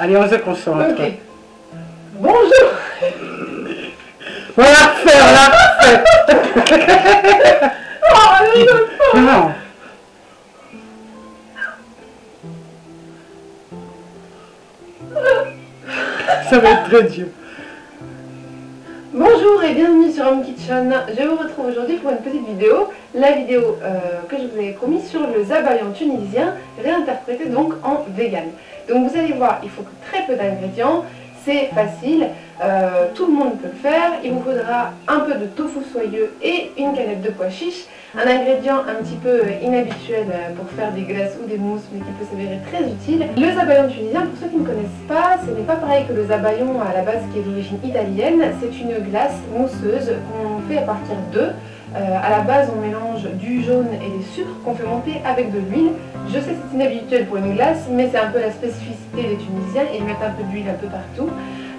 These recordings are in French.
Allez, on se concentre. Ok. Bonjour. On va la refaire, Oh, elle rigole pas. Non. Ça va être très dur. Bonjour et bienvenue sur Home Kitchen. Je vous retrouve aujourd'hui pour une petite vidéo. La vidéo que je vous avais promis sur le zabayon tunisien, réinterprété donc en vegan. Donc vous allez voir, il faut que très peu d'ingrédients. C'est facile, tout le monde peut le faire. Il vous faudra un peu de tofu soyeux et une canette de pois chiches. Un ingrédient un petit peu inhabituel pour faire des glaces ou des mousses, mais qui peut s'avérer très utile. Le zabayon tunisien, pour ceux qui ne connaissent pas, ce n'est pas pareil que le zabayon à la base qui est d'origine italienne. C'est une glace mousseuse qu'on fait à partir d'œufs. À la base, on mélange du jaune et des sucres qu'on fait monter avec de l'huile. Je sais que c'est inhabituel pour une glace, mais c'est un peu la spécificité des Tunisiens. Ils mettent un peu d'huile un peu partout.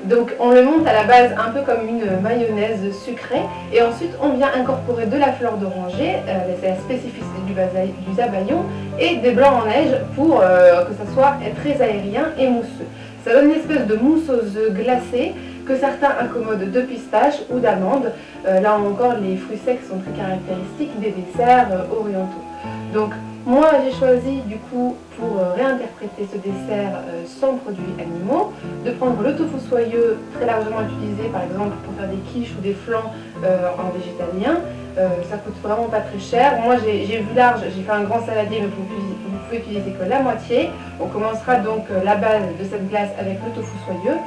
Donc on le monte à la base un peu comme une mayonnaise sucrée. Et ensuite, on vient incorporer de la fleur d'oranger, c'est la spécificité du zabayon, et des blancs en neige pour que ça soit très aérien et mousseux. Ça donne une espèce de mousse aux œufs glacés que certains accommodent de pistache ou d'amandes. Là encore, les fruits secs sont très caractéristiques des desserts orientaux. Donc moi j'ai choisi du coup pour réinterpréter ce dessert sans produits animaux, de prendre le tofu soyeux très largement utilisé par exemple pour faire des quiches ou des flans en végétalien. Ça coûte vraiment pas très cher. Moi j'ai vu large, j'ai fait un grand saladier, mais vous pouvez utiliser que la moitié. On commencera donc la base de cette glace avec le tofu soyeux.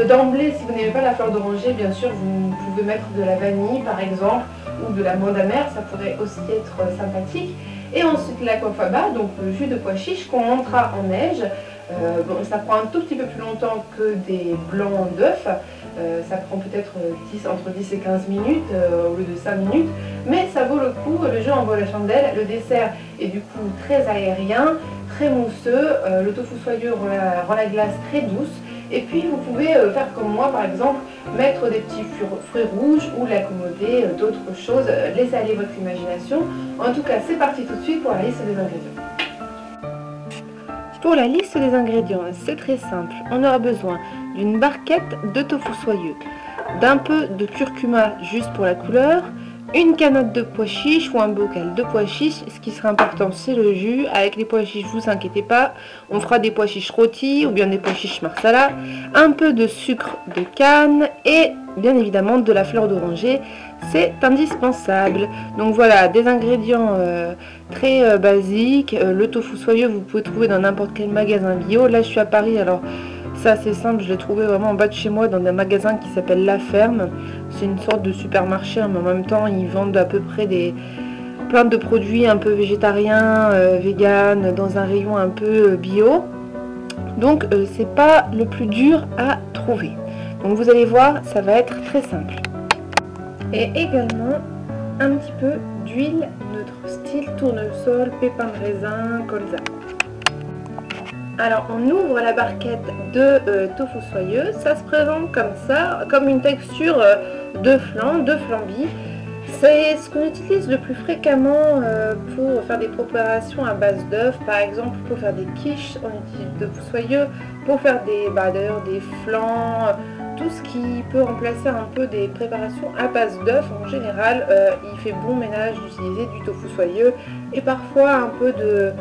D'emblée, si vous n'aimez pas la fleur d'oranger, bien sûr vous pouvez mettre de la vanille par exemple, ou de l'amande amère, ça pourrait aussi être sympathique. Et ensuite l'aquafaba, donc le jus de pois chiche qu'on montera en neige. Bon, ça prend un tout petit peu plus longtemps que des blancs d'œufs. Ça prend peut-être entre 10 et 15 minutes au lieu de 5 minutes. Mais ça vaut le coup, le jeu en vaut la chandelle. Le dessert est du coup très aérien, très mousseux. Le tofu soyeux rend la glace très douce. Et puis vous pouvez faire comme moi par exemple, mettre des petits fruits rouges ou l'accommoder d'autres choses, laissez aller votre imagination. En tout cas c'est parti tout de suite pour la liste des ingrédients. Pour la liste des ingrédients, c'est très simple. On aura besoin d'une barquette de tofu soyeux, d'un peu de curcuma juste pour la couleur, une canette de pois chiches ou un bocal de pois chiches. Ce qui sera important, c'est le jus. Avec les pois chiches, vous inquiétez pas, on fera des pois chiches rôtis ou bien des pois chiches marsala, un peu de sucre de canne et bien évidemment de la fleur d'oranger. C'est indispensable. Donc voilà, des ingrédients très basiques. Le tofu soyeux, vous pouvez trouver dans n'importe quel magasin bio. Là, je suis à Paris, alors ça c'est simple, je l'ai trouvé vraiment en bas de chez moi dans un magasin qui s'appelle La Ferme. C'est une sorte de supermarché, mais en même temps ils vendent à peu près plein de produits un peu végétariens, vegan, dans un rayon un peu bio. Donc c'est pas le plus dur à trouver. Donc vous allez voir, ça va être très simple. Et également un petit peu d'huile neutre, style tournesol, pépins de raisin, colza. Alors on ouvre la barquette de tofu soyeux, ça se présente comme ça, comme une texture de flan, de flambi. C'est ce qu'on utilise le plus fréquemment pour faire des préparations à base d'œufs. Par exemple pour faire des quiches, on utilise le tofu soyeux. Pour faire d'ailleurs des flans, tout ce qui peut remplacer un peu des préparations à base d'œufs en général, il fait bon ménage d'utiliser du tofu soyeux et parfois un peu de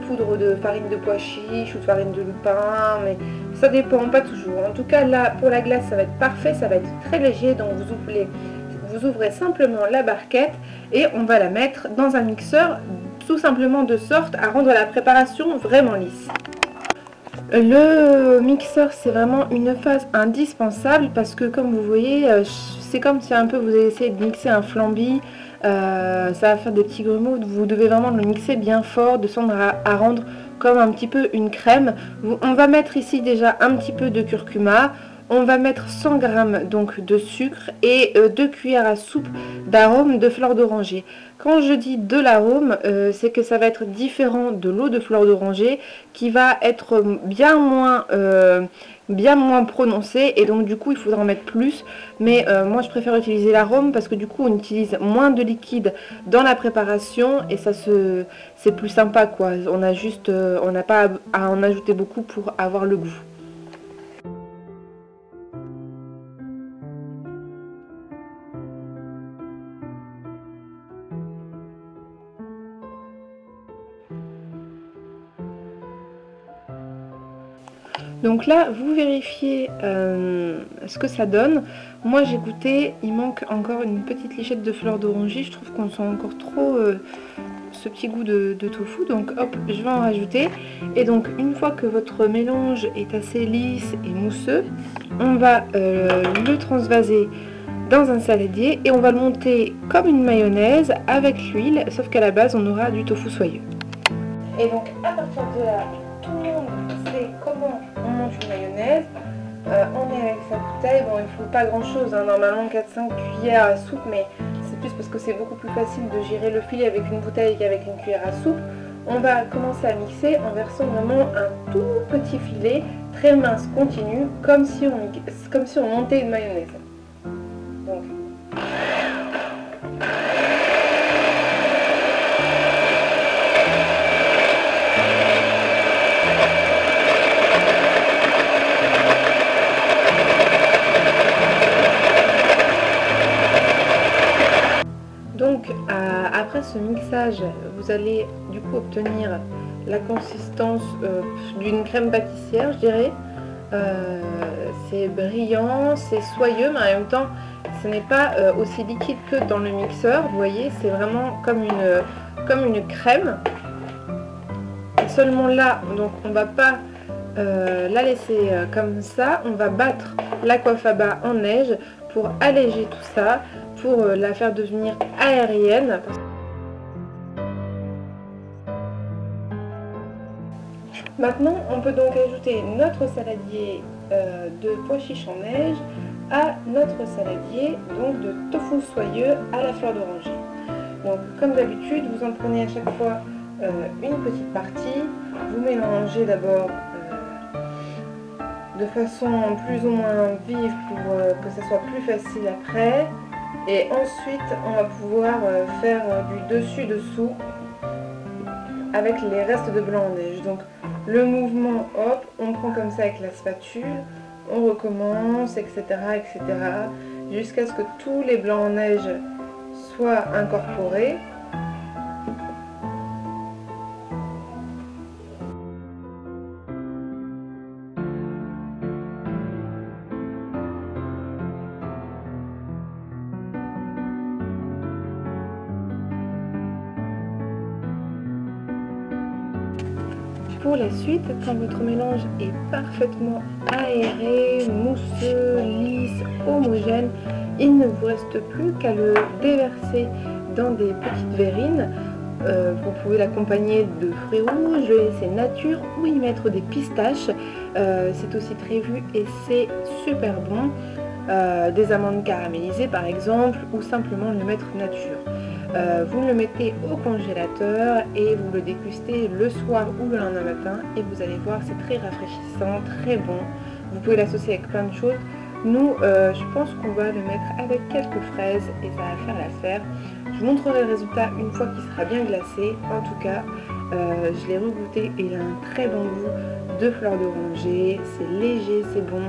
poudre de farine de pois chiche ou de farine de lupin, mais ça dépend, pas toujours. En tout cas là pour la glace ça va être parfait, ça va être très léger, donc vous ouvrez simplement la barquette et on va la mettre dans un mixeur, tout simplement de sorte à rendre la préparation vraiment lisse. Le mixeur c'est vraiment une phase indispensable parce que comme vous voyez c'est comme si un peu vous avez essayé de mixer un flambi. Ça va faire des petits grumeaux, vous devez vraiment le mixer bien fort de sorte à rendre comme un petit peu une crème. On va mettre ici déjà un petit peu de curcuma, on va mettre 100 g donc de sucre et 2 cuillères à soupe d'arôme de fleur d'oranger. Quand je dis de l'arôme, c'est que ça va être différent de l'eau de fleur d'oranger qui va être bien moins bien moins prononcé et donc du coup il faudra en mettre plus, mais moi je préfère utiliser l'arôme parce que du coup on utilise moins de liquide dans la préparation et c'est plus sympa quoi. On a juste on n'a pas à en ajouter beaucoup pour avoir le goût. Donc là, vous vérifiez ce que ça donne. Moi, j'ai goûté, il manque encore une petite lichette de fleur d'oranger. Je trouve qu'on sent encore trop ce petit goût de tofu. Donc hop, je vais en rajouter. Et donc, une fois que votre mélange est assez lisse et mousseux, on va le transvaser dans un saladier et on va le monter comme une mayonnaise avec l'huile, sauf qu'à la base, on aura du tofu soyeux. Et donc, à partir de là, tout le monde sait comment on monte une mayonnaise. On est avec sa bouteille, bon il ne faut pas grand chose, hein, normalement 4-5 cuillères à soupe, mais c'est plus parce que c'est beaucoup plus facile de gérer le filet avec une bouteille qu'avec une cuillère à soupe. On va commencer à mixer en versant vraiment un tout petit filet, très mince, continu, comme si on montait une mayonnaise. Donc, après ce mixage, vous allez du coup obtenir la consistance d'une crème pâtissière, je dirais. C'est brillant, c'est soyeux, mais en même temps, ce n'est pas aussi liquide que dans le mixeur. Vous voyez, c'est vraiment comme une crème. Et seulement là, donc on ne va pas la laisser comme ça. On va battre l'aquafaba en neige pour alléger tout ça, pour la faire devenir aérienne. Maintenant, on peut donc ajouter notre saladier de pois chiches en neige à notre saladier donc de tofu soyeux à la fleur d'oranger. Donc, comme d'habitude, vous en prenez à chaque fois une petite partie. Vous mélangez d'abord de façon plus ou moins vive pour que ça soit plus facile après. Et ensuite, on va pouvoir faire du dessus-dessous avec les restes de blanc en neige. Donc, le mouvement, hop, on prend comme ça avec la spatule, on recommence, etc., etc., jusqu'à ce que tous les blancs en neige soient incorporés. Pour la suite, quand votre mélange est parfaitement aéré, mousseux, lisse, homogène, il ne vous reste plus qu'à le déverser dans des petites verrines. Vous pouvez l'accompagner de fruits rouges, je vais laisser nature ou y mettre des pistaches. C'est aussi très vu et c'est super bon. Des amandes caramélisées par exemple, ou simplement le mettre nature. Vous le mettez au congélateur et vous le dégustez le soir ou le lendemain matin et vous allez voir, c'est très rafraîchissant, très bon. Vous pouvez l'associer avec plein de choses. Nous, je pense qu'on va le mettre avec quelques fraises et ça va faire l'affaire. Je vous montrerai le résultat une fois qu'il sera bien glacé. En tout cas, je l'ai regoûté et il a un très bon goût de fleur d'oranger. C'est léger, c'est bon.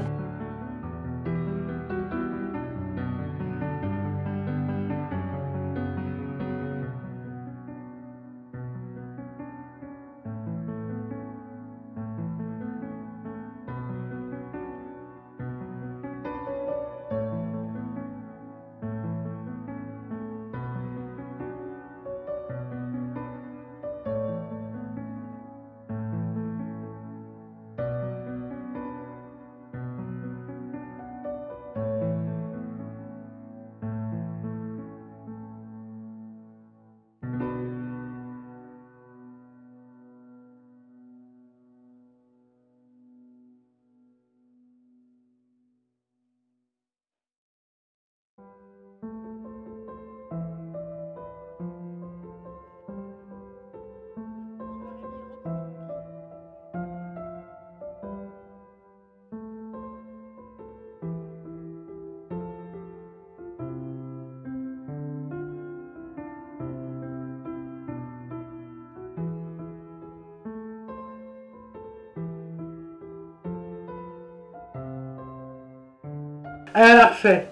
Elle a refait.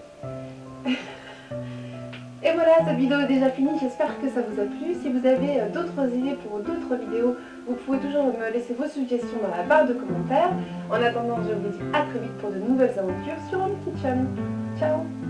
Et voilà, cette vidéo est déjà finie, j'espère que ça vous a plu. Si vous avez d'autres idées pour d'autres vidéos, vous pouvez toujours me laisser vos suggestions dans la barre de commentaires. En attendant, je vous dis à très vite pour de nouvelles aventures sur Home Kitchen. Ciao!